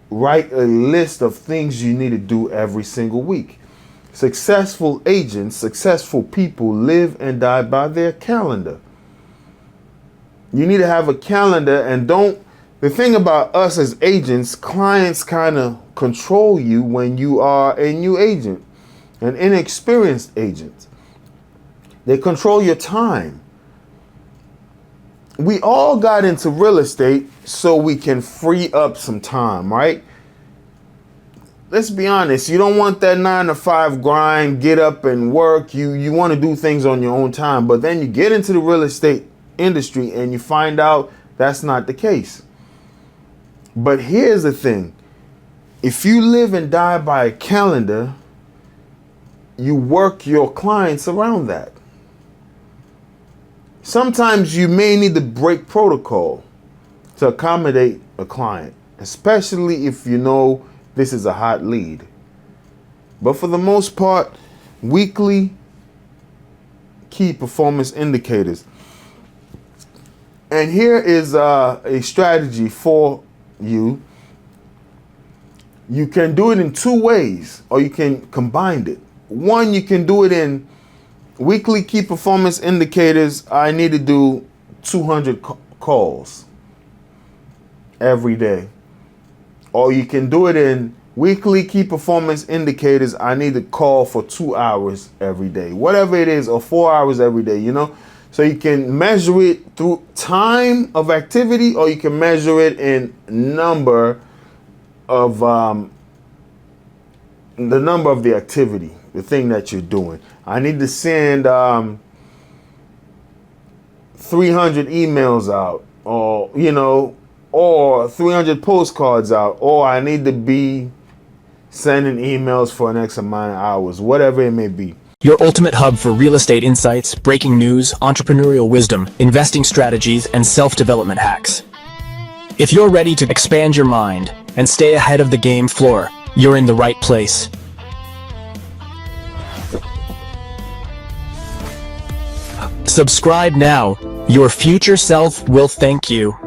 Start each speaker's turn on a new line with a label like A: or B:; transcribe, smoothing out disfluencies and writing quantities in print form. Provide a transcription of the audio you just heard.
A: write a list of things you need to do every single week. Successful agents, successful people live and die by their calendar. You need to have a calendar, and the thing about us as agents, clients kind of control you when you are a new agent, an inexperienced agent. They control your time. We all got into real estate so we can free up some time, right? Let's be honest. You don't want that 9-to-5 grind, get up and work. You want to do things on your own time. But then you get into the real estate industry and you find out that's not the case. But here's the thing. If you live and die by a calendar, you work your clients around that. Sometimes you may need to break protocol to accommodate a client, especially if you know this is a hot lead. But for the most part, weekly key performance indicators. And here is a strategy for you. You can do it in two ways, or you can combine it. One, you can do it in weekly key performance indicators. I need to do 200 calls every day. Or you can do it in weekly key performance indicators. I need to call for 2 hours every day, whatever it is, or 4 hours every day, So you can measure it through time of activity, or you can measure it in number of the activity, the thing that you're doing. I need to send 300 emails out, or 300 postcards out, or I need to be sending emails for an X amount of hours, whatever it may be.
B: Your ultimate hub for real estate insights, breaking news, entrepreneurial wisdom, investing strategies, and self-development hacks. If you're ready to expand your mind and stay ahead of the game floor, you're in the right place. Subscribe now. Your future self will thank you.